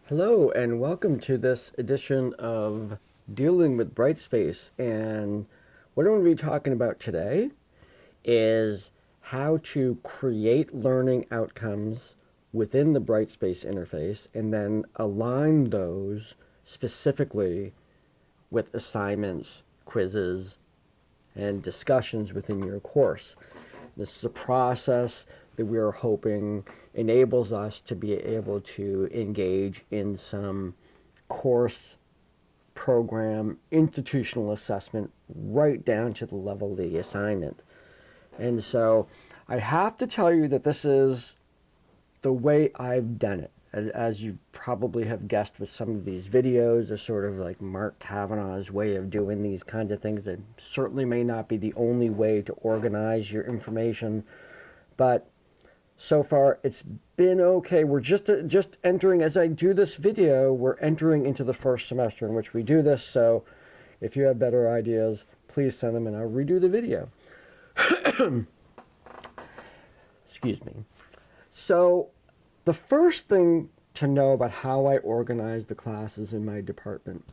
Hello and welcome to this edition of Dealing with Brightspace. And what I'm going to be talking about today is how to create learning outcomes within the Brightspace interface and then align those specifically with assignments, quizzes, and discussions within your course. This is a process that we are hoping enables us to be able to engage in some course program institutional assessment right down to the level of the assignment. And so I have to tell you that this is the way I've done it. As you probably have guessed with some of these videos, are sort of like Mark Kavanaugh's way of doing these kinds of things. That certainly may not be the only way to organize your information, but so far it's been okay. We're just entering, as I do this video, we're entering into the first semester in which we do this. So if you have better ideas, please send them and I'll redo the video. Excuse me. So the first thing to know about how I organize the classes in my department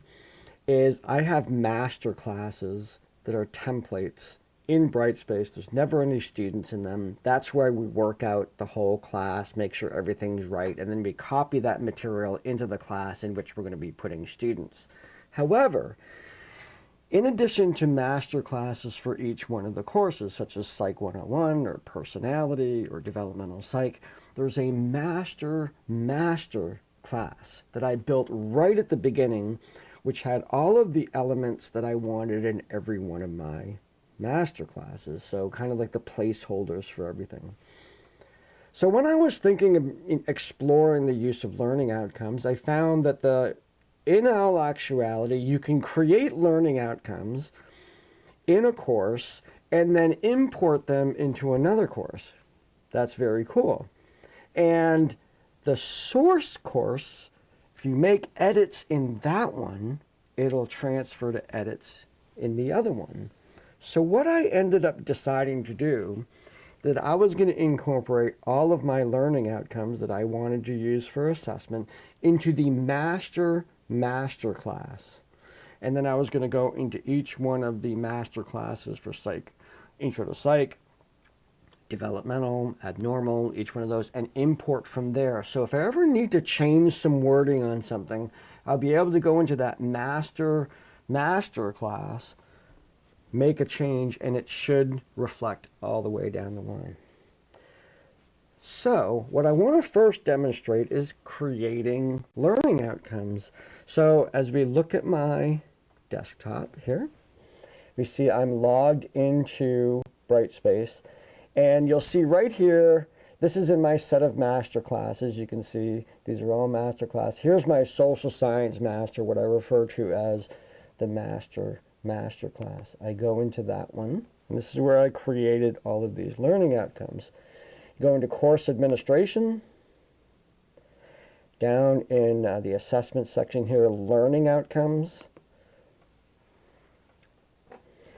is I have master classes that are templates in Brightspace. There's never any students in them. That's where we work out the whole class, make sure everything's right, and then we copy that material into the class in which we're going to be putting students. However, in addition to master classes for each one of the courses, such as Psych 101 or Personality or Developmental Psych, there's a master class that I built right at the beginning, which had all of the elements that I wanted in every one of my master classes. So kind of like the placeholders for everything. So when I was thinking of exploring the use of learning outcomes, I found that in all actuality, you can create learning outcomes in a course and then import them into another course. That's very cool. And the source course, if you make edits in that one, it'll transfer to edits in the other one. So what I ended up deciding to do, that I was going to incorporate all of my learning outcomes that I wanted to use for assessment into the master class. And then I was going to go into each one of the master classes for Psych, Intro to Psych, Developmental, Abnormal, each one of those, and import from there. So if I ever need to change some wording on something, I'll be able to go into that master class, make a change, and it should reflect all the way down the line. So what I want to first demonstrate is creating learning outcomes. So as we look at my desktop here, we see I'm logged into Brightspace, and you'll see right here, this is in my set of master classes. You can see these are all master classes. Here's my social science master, what I refer to as the master class. I go into that one, and this is where I created all of these learning outcomes. You go into course administration, down in the assessment section here, learning outcomes.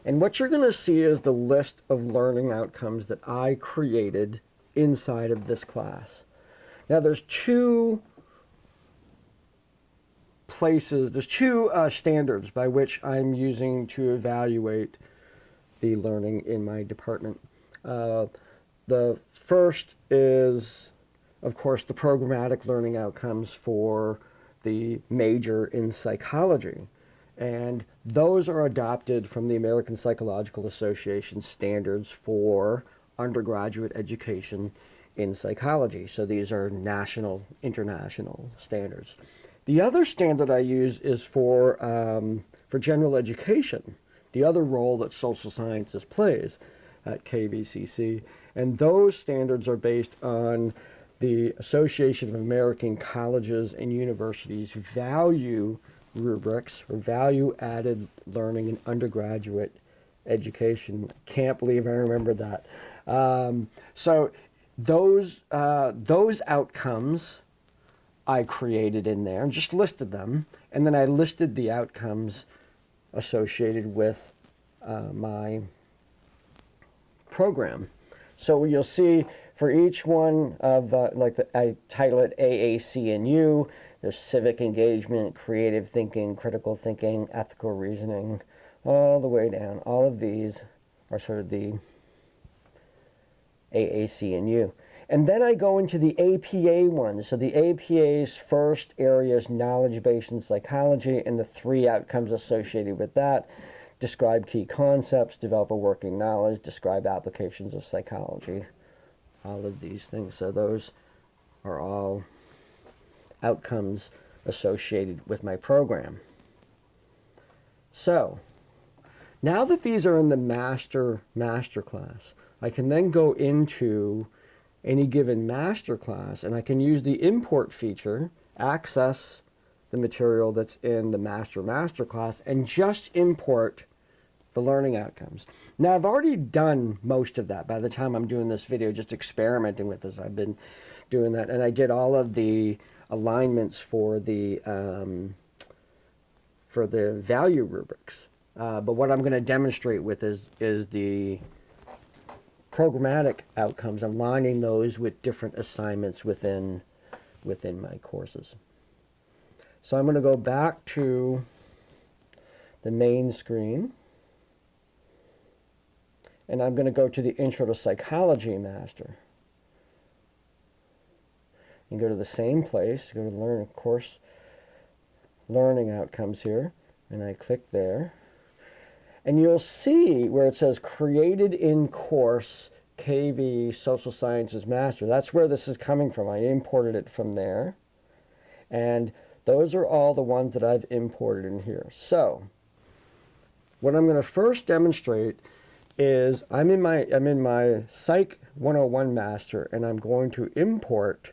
And what you're going to see is the list of learning outcomes that I created inside of this class. Now there's two standards by which I'm using to evaluate the learning in my department. The first is, of course, the programmatic learning outcomes for the major in psychology. And those are adopted from the American Psychological Association standards for undergraduate education in psychology. So these are national, international standards. The other standard I use is for general education, the other role that social sciences plays at KVCC. And those standards are based on the Association of American Colleges and Universities value rubrics, or value-added learning in undergraduate education. Can't believe I remember that. So those outcomes I created in there and just listed them, and then I listed the outcomes associated with my program. So you'll see for each one of, I title it A, C, and U, There's civic engagement, creative thinking, critical thinking, ethical reasoning, all the way down. All of these are sort of the AAC and U. And then I go into the APA ones. So the APA's first area is knowledge-based in psychology, and the 3 outcomes associated with that: describe key concepts, develop a working knowledge, describe applications of psychology. All of these things. So those are all outcomes associated with my program. So now that these are in the master class, I can then go into any given master class, and I can use the import feature, access the material that's in the master class, and just import the learning outcomes. Now, I've already done most of that by the time I'm doing this video, just experimenting with this. I've been doing that, and I did all of the alignments for the value rubrics. But what I'm going to demonstrate with is the programmatic outcomes, aligning those with different assignments within my courses. So I'm going to go back to the main screen, and I'm going to go to the Intro to Psychology Master. And go to the same place, go to course learning outcomes here, and I click there. And you'll see where it says created in course KV Social Sciences Master. That's where this is coming from. I imported it from there. And those are all the ones that I've imported in here. So what I'm going to first demonstrate is I'm in my Psych 101 Master, and I'm going to import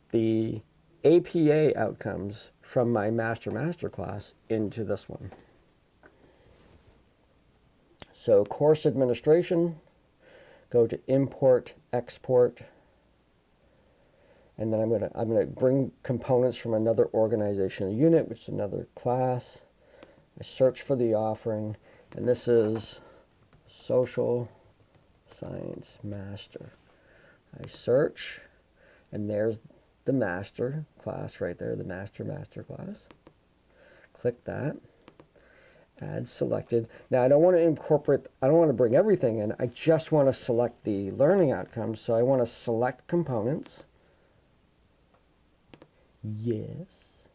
the APA outcomes from my master class into this one. So course administration, go to import, export, and then I'm going to bring components from another organizational unit, which is another class. I search for the offering, and this is Social Science Master. I search, and there's the master class right there, the master class. Click that. Add selected. Now I don't want to bring everything in. I just want to select the learning outcomes. So I want to select components. Yes.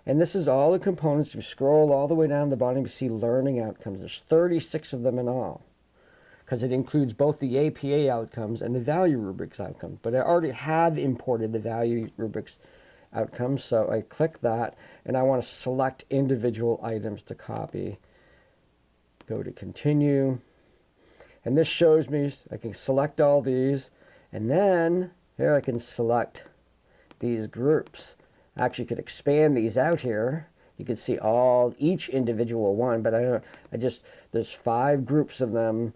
And this is all the components. You scroll all the way down the bottom, you see learning outcomes. There's 36 of them in all, because it includes both the APA outcomes and the value rubrics outcomes. But I already have imported the value rubrics outcomes, so I click that, and I want to select individual items to copy. Go to continue, and this shows me I can select all these, and then here I can select these groups. I actually could expand these out here. You can see each individual one, but there's 5 groups of them.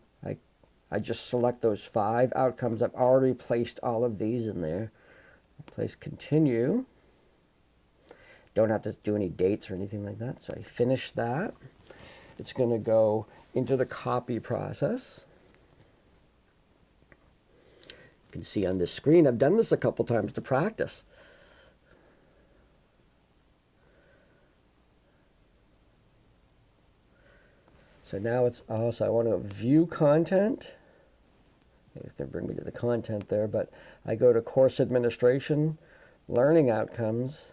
I just select those 5 outcomes. I've already placed all of these in there. I place continue. Don't have to do any dates or anything like that. So I finish that. It's going to go into the copy process. You can see on this screen, I've done this a couple times to practice. So now it's also, I want to view content. It's going to bring me to the content there, but I go to course administration, learning outcomes.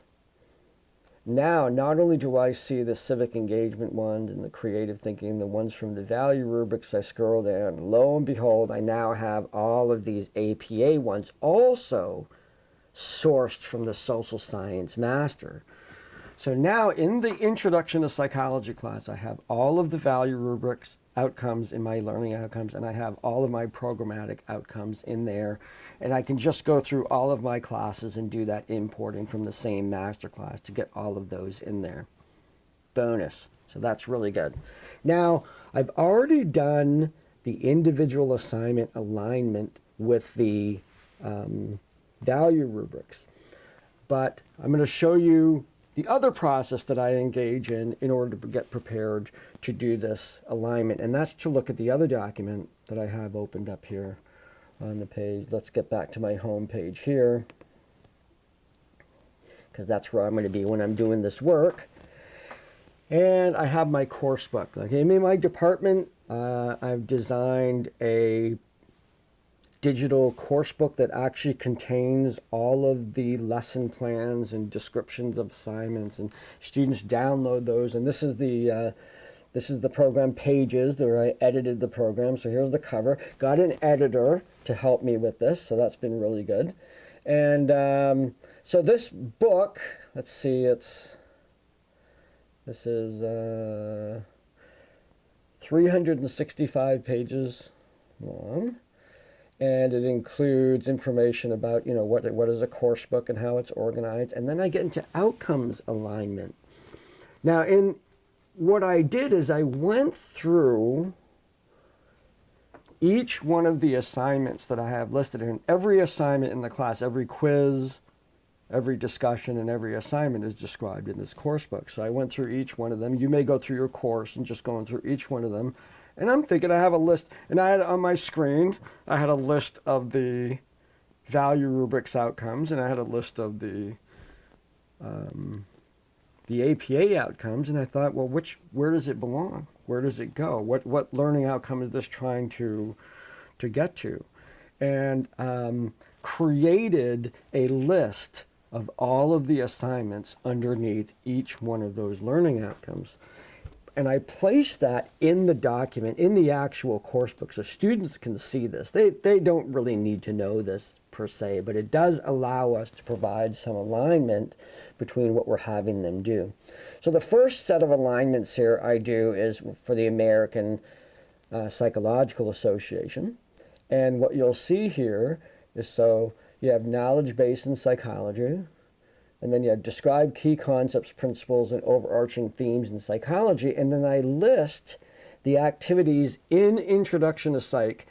Now, not only do I see the civic engagement ones and the creative thinking, the ones from the value rubrics, I scroll down, lo and behold, I now have all of these APA ones also sourced from the Social Science Master. So now in the Introduction to Psychology class, I have all of the value rubrics outcomes in my learning outcomes, and I have all of my programmatic outcomes in there. And I can just go through all of my classes and do that importing from the same master class to get all of those in there. Bonus. So that's really good. Now, I've already done the individual assignment alignment with the value rubrics, but I'm going to show you the other process that I engage in order to get prepared to do this alignment, and that's to look at the other document that I have opened up here on the page. Let's get back to my home page here. because that's where I'm going to be when I'm doing this work. And I have my course book. Like in my department, I've designed a digital course book that actually contains all of the lesson plans and descriptions of assignments, and students download those. And this is the program Pages, where I edited the program. So here's the cover. Got an editor to help me with this, so that's been really good. And so this book, let's see, this is 365 pages long. And it includes information about, what is a course book and how it's organized. And then I get into outcomes alignment. Now, what I did is I went through each one of the assignments that I have listed here. And every assignment in the class, every quiz, every discussion, and every assignment is described in this course book. So I went through each one of them. You may go through your course and just going through each one of them. And I'm thinking I have a list, and I had on my screen, I had a list of the value rubrics outcomes, and I had a list of the APA outcomes, and I thought, well, where does it belong? Where does it go? What learning outcome is this trying to get to? And created a list of all of the assignments underneath each one of those learning outcomes. And I place that in the document, in the actual course book, so students can see this. They don't really need to know this per se, but it does allow us to provide some alignment between what we're having them do. So the first set of alignments here I do is for the American Psychological Association. And what you'll see here is, so you have knowledge base in psychology, and then you have describe key concepts, principles, and overarching themes in psychology. And then I list the activities in Introduction to Psych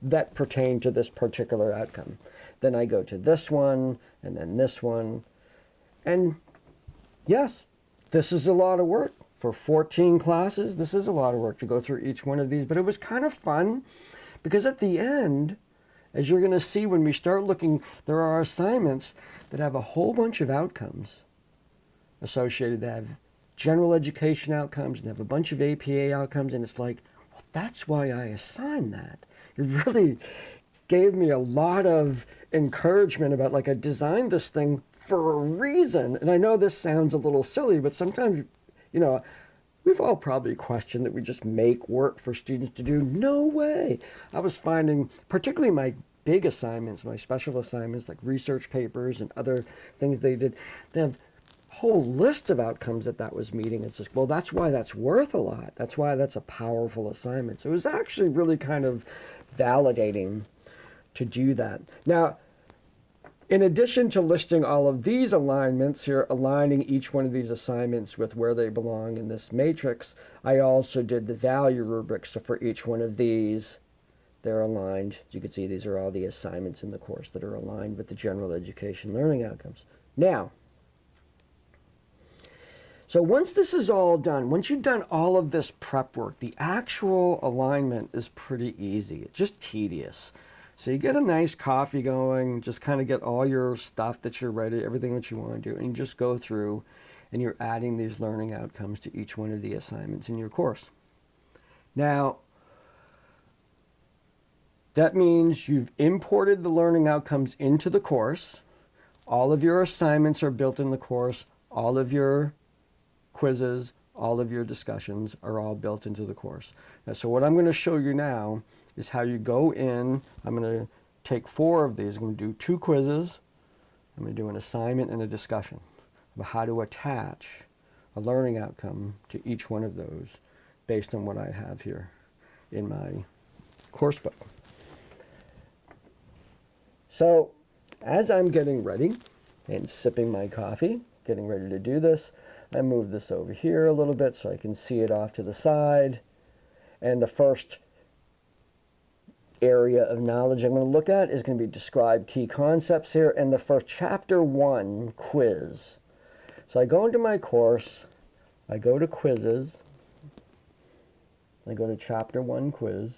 that pertain to this particular outcome. Then I go to this one, and then this one. And yes, this is a lot of work. For 14 classes, this is a lot of work to go through each one of these. But it was kind of fun, because at the end, as you're going to see when we start looking, there are assignments that have a whole bunch of outcomes associated. They have general education outcomes and have a bunch of APA outcomes. And it's like, well, that's why I assigned that. It really gave me a lot of encouragement about, like, I designed this thing for a reason. And I know this sounds a little silly, but sometimes, we've all probably questioned that we just make work for students to do. No way. I was finding, particularly my big assignments, my special assignments, like research papers and other things they did, they have a whole list of outcomes that was meeting. It's just, well, that's why that's worth a lot. That's why that's a powerful assignment. So it was actually really kind of validating to do that. Now, in addition to listing all of these alignments here, aligning each one of these assignments with where they belong in this matrix, I also did the value rubrics. So for each one of these, they're aligned. As you can see, these are all the assignments in the course that are aligned with the general education learning outcomes. Now, so once this is all done, once you've done all of this prep work, the actual alignment is pretty easy. It's just tedious. So you get a nice coffee going, just kind of get all your stuff that you're ready, everything that you want to do, and you just go through and you're adding these learning outcomes to each one of the assignments in your course. Now, that means you've imported the learning outcomes into the course. All of your assignments are built in the course. All of your quizzes, all of your discussions are all built into the course. Now, so what I'm going to show you now is how you go in. I'm going to take 4 of these. I'm going to do 2 quizzes. I'm going to do an assignment and a discussion about how to attach a learning outcome to each one of those based on what I have here in my course book. So as I'm getting ready and sipping my coffee, getting ready to do this, I move this over here a little bit so I can see it off to the side. And the first area of knowledge I'm going to look at is going to be describe key concepts here, and the first chapter 1 quiz. So I go into my course, I go to quizzes, I go to chapter 1 quiz,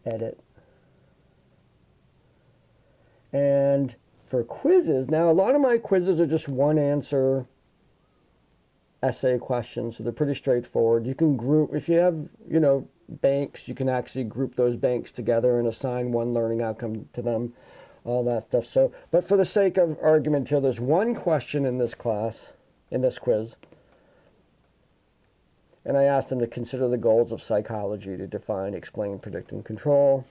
edit, and for quizzes, now a lot of my quizzes are just one answer essay questions, so they're pretty straightforward. You can group, if you have, banks, you can actually group those banks together and assign one learning outcome to them, all that stuff. So, but for the sake of argument here, there's one question in this class, in this quiz, and I asked them to consider the goals of psychology to define, explain, predict, and control.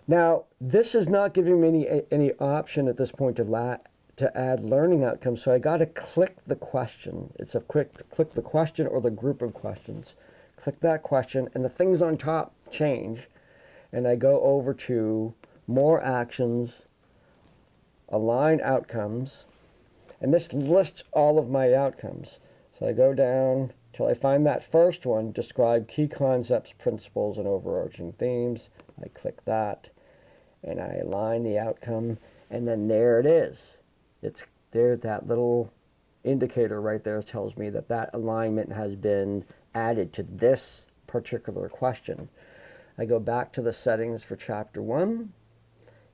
Now, this is not giving me any option at this point to add learning outcomes, so I got to click the question. It's a click the question or the group of questions. Click that question, and the things on top change, and I go over to more actions, align outcomes, and this lists all of my outcomes. So I go down till I find that first one, describe key concepts, principles, and overarching themes. I click that, and I align the outcome, and then there it is. It's there, that little indicator right there tells me that that alignment has been added to this particular question. I go back to the settings for chapter 1,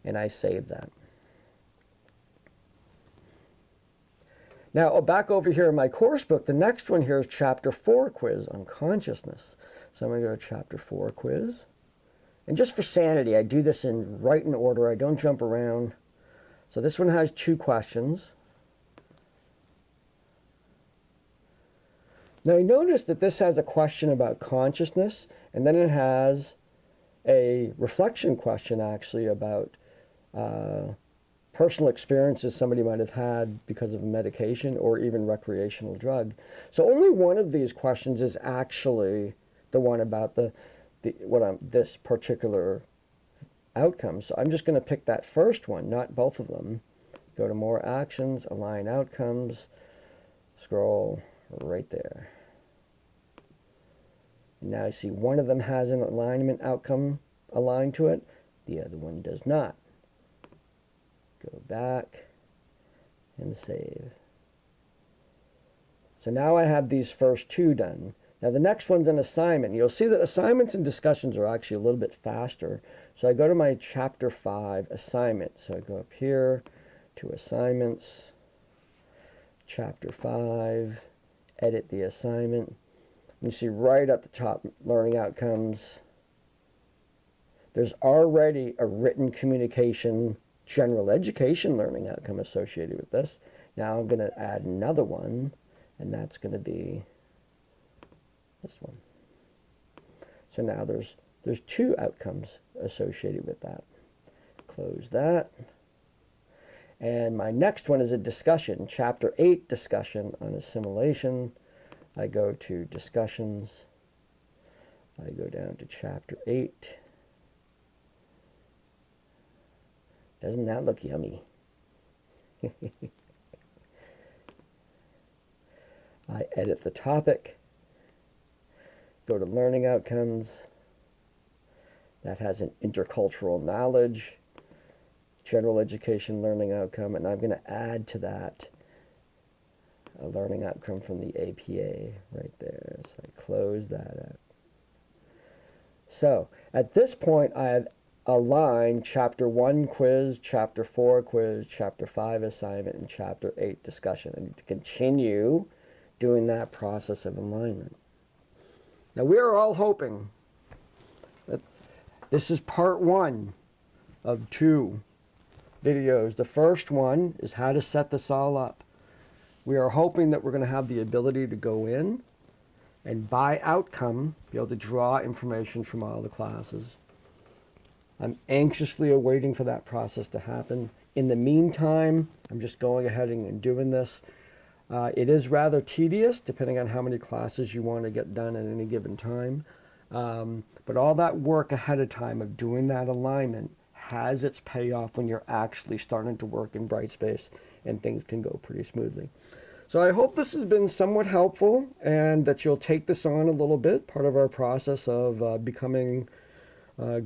and I save that. Now, back over here in my course book, the next one here is chapter 4 quiz on consciousness. So I'm going to go to chapter 4 quiz. And just for sanity, I do this right in order. I don't jump around. So this one has 2 questions. Now you notice that this has a question about consciousness, and then it has a reflection question actually about personal experiences somebody might have had because of a medication or even recreational drug. So only one of these questions is actually the one about this particular outcome. So I'm just going to pick that first one, not both of them. Go to more actions, align outcomes, scroll right there. Now you see one of them has an alignment outcome aligned to it, the other one does not. Go back and save. So now I have these first 2 done. Now the next one's an assignment. You'll see that assignments and discussions are actually a little bit faster. So I go to my chapter 5 assignment. So I go up here to assignments, chapter 5, edit the assignment. You see right at the top, learning outcomes. There's already a written communication, general education learning outcome associated with this. Now I'm going to add another one, and that's going to be this one. So now there's 2 outcomes associated with that. Close that. And my next one is a discussion, chapter 8 discussion on assimilation. I go to discussions. I go down to chapter 8. Doesn't that look yummy? I edit the topic. Go to learning outcomes. That has an intercultural knowledge, general education learning outcome, and I'm going to add to that a learning outcome from the APA right there. So I close that out. So at this point, I have aligned chapter 1 quiz, chapter 4 quiz, chapter 5 assignment, and chapter 8 discussion. I need to continue doing that process of alignment. Now we are all hoping that this is part 1 of 2 videos. The first one is how to set this all up. We are hoping that we're going to have the ability to go in and by outcome be able to draw information from all the classes. I'm anxiously awaiting for that process to happen. In the meantime, I'm just going ahead and doing this. It is rather tedious depending on how many classes you want to get done at any given time. But all that work ahead of time of doing that alignment has its payoff when you're actually starting to work in Brightspace, and things can go pretty smoothly. So I hope this has been somewhat helpful and that you'll take this on a little bit, part of our process of becoming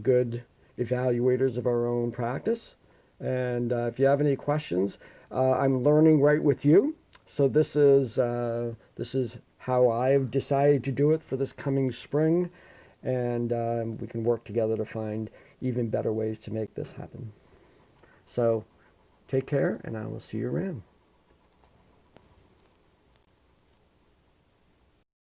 good evaluators of our own practice. And if you have any questions, I'm learning right with you. So this is how I've decided to do it for this coming spring, and we can work together to find even better ways to make this happen. So Take care, and I will see you around.